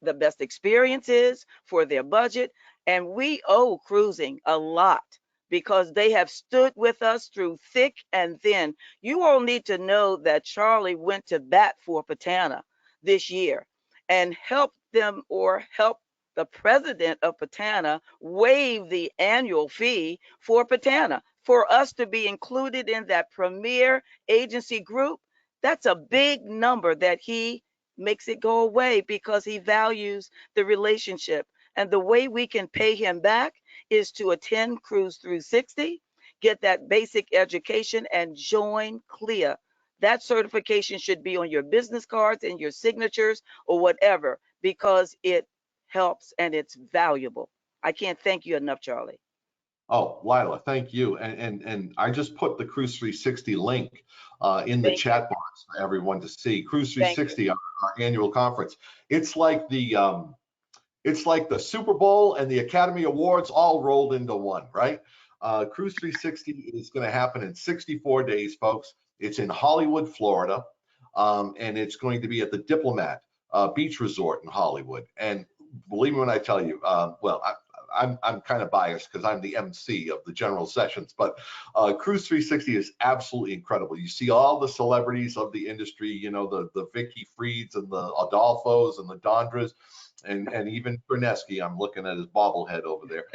Speaker 4: the best experience is for their budget. And we owe cruising a lot because they have stood with us through thick and thin. You all need to know that Charlie went to bat for Patana this year and helped them, or helped the president of Patana waive the annual fee for Patana. For us to be included in that premier agency group, that's a big number that he makes it go away because he values the relationship. And the way we can pay him back is to attend Cruise 360, get that basic education, and join CLIA. That certification should be on your business cards and your signatures or whatever, because it helps and it's valuable. I can't thank you enough, Charlie.
Speaker 1: Oh, Lila, thank you. And I just put the Cruise 360 link in the
Speaker 4: Thank you.
Speaker 1: chat box for everyone to see. Cruise
Speaker 4: Thank you.
Speaker 1: 360, our annual conference. It's like the Super Bowl and the Academy Awards all rolled into one, right? Cruise 360 is going to happen in 64 days, folks. It's in Hollywood, Florida, and it's going to be at the Diplomat Beach Resort in Hollywood. And believe me when I tell you, I'm kind of biased because I'm the MC of the general sessions, but Cruise 360 is absolutely incredible. You see all the celebrities of the industry, you know, the Vicky Freeds and the Adolfos and the Dondras, and even Bernesky. I'm looking at his bobblehead over there.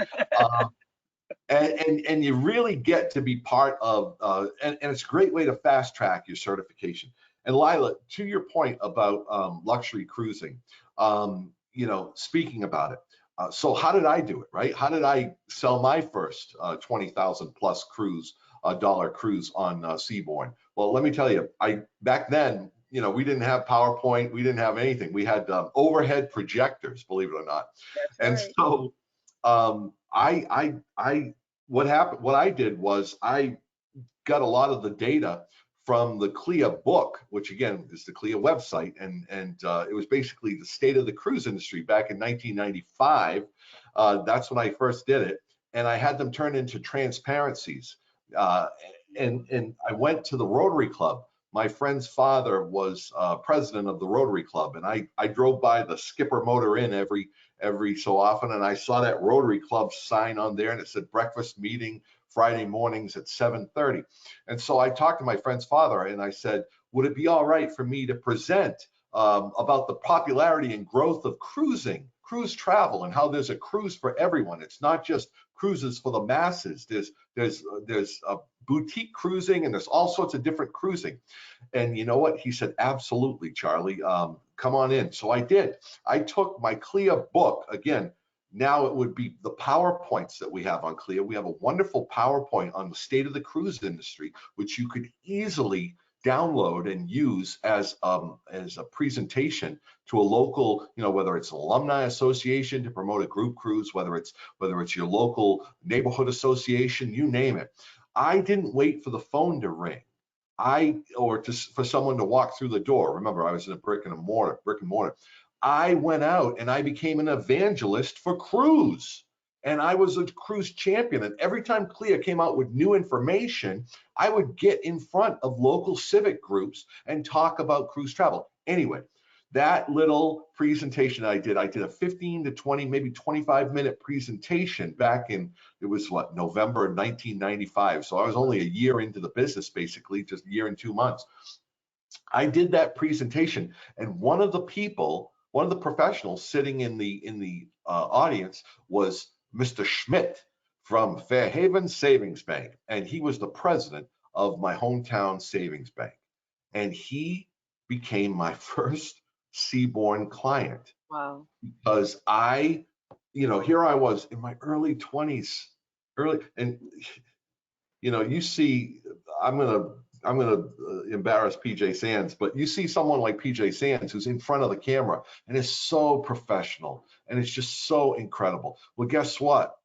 Speaker 1: And you really get to be part of, and it's a great way to fast track your certification. And Lila, to your point about luxury cruising, you know, speaking about it. So how did I do it, right? How did I sell my first 20,000 plus cruise, dollar cruise on Seabourn? Well, let me tell you, back then, you know, we didn't have PowerPoint, we didn't have anything. We had overhead projectors, believe it or not.
Speaker 4: That's
Speaker 1: And
Speaker 4: right.
Speaker 1: so what I did was I got a lot of the data from the CLIA book, which again is the CLIA website, and it was basically the state of the cruise industry back in 1995. That's when I first did it, and I had them turn into transparencies. And I went to the Rotary Club. My friend's father was president of the Rotary Club, and I drove by the Skipper Motor Inn every so often, and I saw that Rotary Club sign on there, and it said breakfast meeting Friday mornings at 7:30. And so I talked to my friend's father, and I said, would it be all right for me to present about the popularity and growth of cruise travel, and how there's a cruise for everyone? It's not just cruises for the masses. There's boutique cruising, and there's all sorts of different cruising. And you know what? He said, absolutely, Charlie, come on in. So I did. I took my CLIA book, again, now it would be the PowerPoints that we have on CLIA. We have a wonderful PowerPoint on the state of the cruise industry, which you could easily download and use as a presentation to a local, you know, whether it's an alumni association to promote a group cruise, whether it's your local neighborhood association, you name it. I didn't wait for the phone to ring. For someone to walk through the door. Remember, I was in a brick and mortar. I went out and I became an evangelist for cruise. And I was a cruise champion. And every time CLIA came out with new information, I would get in front of local civic groups and talk about cruise travel. Anyway, that little presentation I did a 15 to 20, maybe 25-minute presentation back in, it was what, November 1995. So I was only a year into the business, basically, just a year and 2 months. I did that presentation, and one of the professionals sitting in the audience was Mr. Schmidt from Fairhaven Savings Bank, and he was the president of my hometown savings bank, and he became my first Seabourn client.
Speaker 4: Wow.
Speaker 1: Because here I was in my early 20s, and you see, I'm gonna embarrass PJ Sands, but you see someone like PJ Sands who's in front of the camera and is so professional, and it's just so incredible. Well, guess what?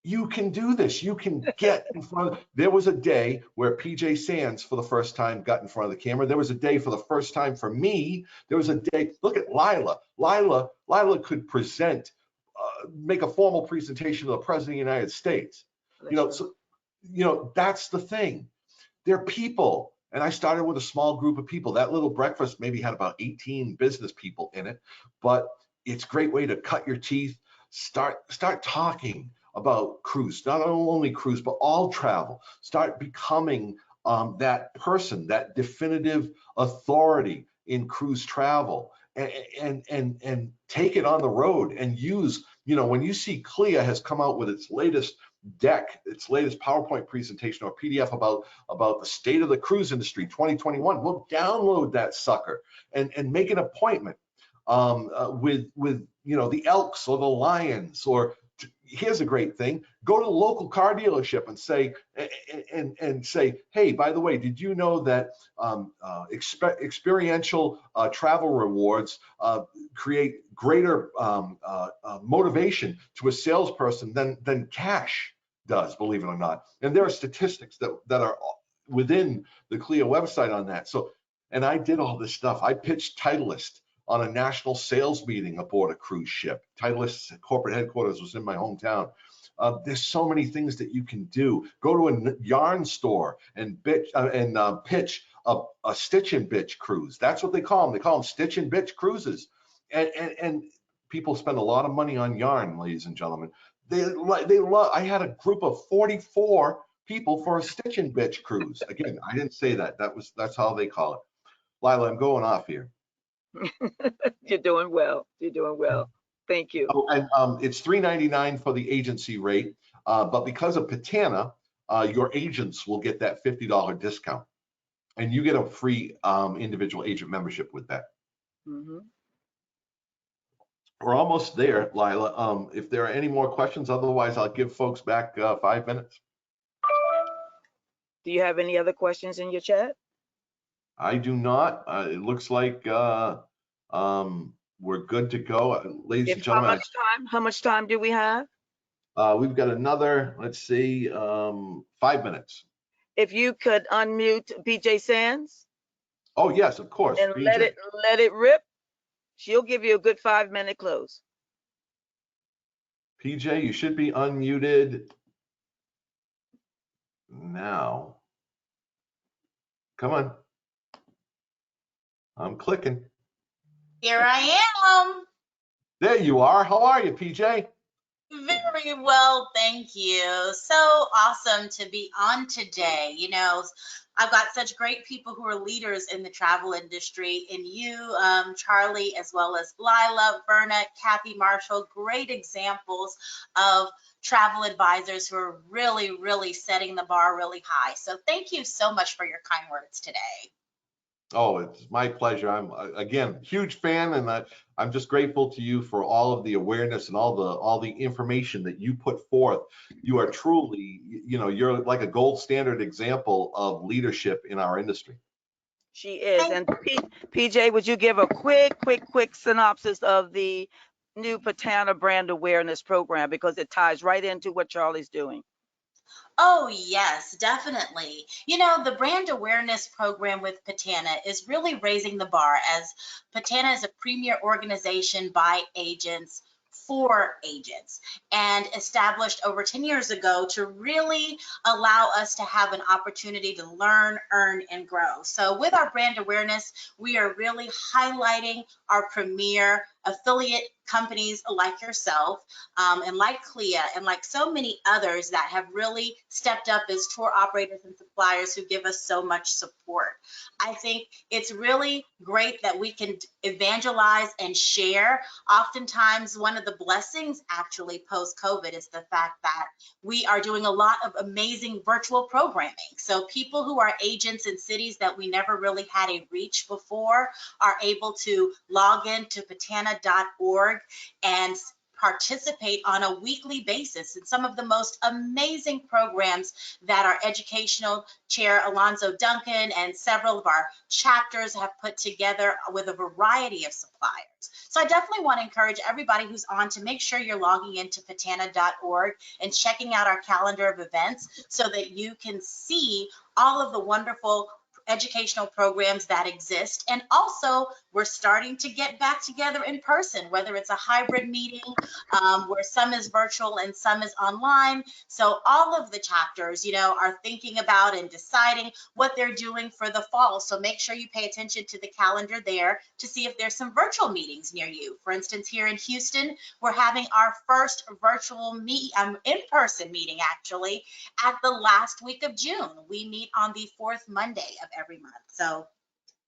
Speaker 1: You can do this. You can get in front. There was a day where PJ Sands for the first time got in front of the camera. There was a day for the first time for me. There was a day, look at Lila. Lila could present, make a formal presentation to the President of the United States. That's the thing. They're people. And I started with a small group of people. That little breakfast maybe had about 18 business people in it, but it's a great way to cut your teeth, start talking about cruise, not only cruise, but all travel. Start becoming that person, that definitive authority in cruise travel, and take it on the road and use, when you see CLIA has come out with its latest deck, its latest PowerPoint presentation or PDF about the state of the cruise industry 2021, we'll download that sucker and make an appointment with the Elks or the Lions. Or here's a great thing: go to the local car dealership and say, hey, by the way, did you know that experiential travel rewards create greater motivation to a salesperson than cash? does, believe it or not. And there are statistics that are within the CLIA website on that. So, and I did all this stuff. I pitched Titleist on a national sales meeting aboard a cruise ship. Titleist's corporate headquarters was in my hometown. There's so many things that you can do. Go to a yarn store and pitch a stitch and bitch cruise. That's what they call them. They call them stitch and bitch cruises. And people spend a lot of money on yarn, ladies and gentlemen. They love. I had a group of 44 people for a stitch and bitch cruise. Again, I didn't say that. That's how they call it. Lila, I'm going off here.
Speaker 4: You're doing well. You're doing well. Thank you.
Speaker 1: Oh, and it's $3.99 for the agency rate, but because of Patana, your agents will get that $50 discount, and you get a free individual agent membership with that.
Speaker 4: Mm-hmm.
Speaker 1: We're almost there, Lila. If there are any more questions, otherwise I'll give folks back 5 minutes.
Speaker 4: Do you have any other questions in your chat?
Speaker 1: I do not. It looks like we're good to go, ladies and gentlemen.
Speaker 4: How much time do we have?
Speaker 1: We've got another, let's see, 5 minutes.
Speaker 4: If you could unmute PJ Sands.
Speaker 1: Oh yes, of course.
Speaker 4: And
Speaker 1: PJ.
Speaker 4: let it rip. She'll give you a good 5-minute close.
Speaker 1: PJ, you should be unmuted now. Come on. I'm clicking.
Speaker 6: Here I am.
Speaker 1: There you are. How are you, PJ?
Speaker 6: Very well, thank you. So awesome to be on today. You know, I've got such great people who are leaders in the travel industry, and you, Charlie, as well as Lila, Verna, Kathy Marshall, great examples of travel advisors who are really, really setting the bar really high. So thank you so much for your kind words today.
Speaker 1: Oh, it's my pleasure. I'm again huge fan, and I'm just grateful to you for all of the awareness and all the information that you put forth. You are truly, you know, you're like a gold standard example of leadership in our industry.
Speaker 4: She is. And PJ, would you give a quick synopsis of the new Patana brand awareness program, because it ties right into what Charlie's doing?
Speaker 6: Oh, yes, definitely. You know, the brand awareness program with Patana is really raising the bar, as Patana is a premier organization by agents for agents, and established over 10 years ago to really allow us to have an opportunity to learn, earn, and grow. So with our brand awareness, we are really highlighting our premier affiliate companies like yourself, and like CLIA, and like so many others that have really stepped up as tour operators and suppliers who give us so much support. I think it's really great that we can evangelize and share. Oftentimes, one of the blessings actually post-COVID is the fact that we are doing a lot of amazing virtual programming. So people who are agents in cities that we never really had a reach before are able to log into patana.org and participate on a weekly basis in some of the most amazing programs that our educational chair Alonzo Duncan and several of our chapters have put together with a variety of suppliers. So I definitely want to encourage everybody who's on to make sure you're logging into patana.org and checking out our calendar of events so that you can see all of the wonderful educational programs that exist. And also, we're starting to get back together in person, whether it's a hybrid meeting where some is virtual and some is online. So all of the chapters, you know, are thinking about and deciding what they're doing for the fall. So make sure you pay attention to the calendar there to see if there's some virtual meetings near you. For instance, here in Houston, we're having our first virtual in-person meeting actually at the last week of June. We meet on the fourth Monday of every month. So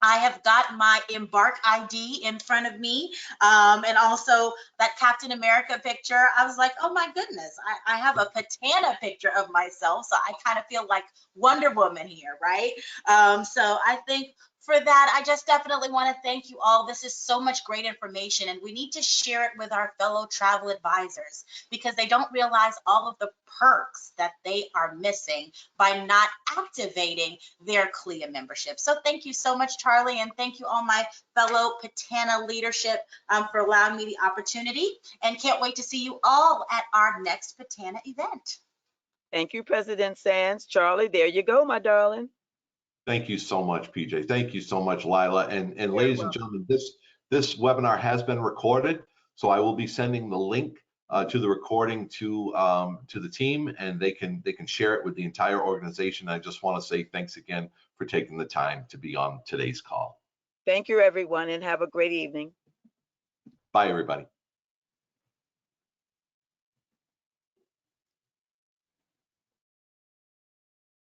Speaker 6: I have got my Embark ID in front of me, and also that Captain America picture. I was like, oh my goodness, I have a Patana picture of myself, so I kind of feel like Wonder Woman here, right? So I think for that, I just definitely want to thank you all. This is so much great information, and we need to share it with our fellow travel advisors because they don't realize all of the perks that they are missing by not activating their CLIA membership. So thank you so much, Charlie, and thank you all my fellow Patana leadership for allowing me the opportunity, and can't wait to see you all at our next Patana event.
Speaker 4: Thank you, President Sands. Charlie, there you go, my darling.
Speaker 1: Thank you so much, PJ. Thank you so much, Lila. And
Speaker 4: Very
Speaker 1: ladies
Speaker 4: well.
Speaker 1: and gentlemen, this webinar has been recorded, so I will be sending the link to the recording to the team, and they can share it with the entire organization. I just want to say thanks again for taking the time to be on today's call.
Speaker 4: Thank you, everyone, and have a great evening.
Speaker 1: Bye, everybody.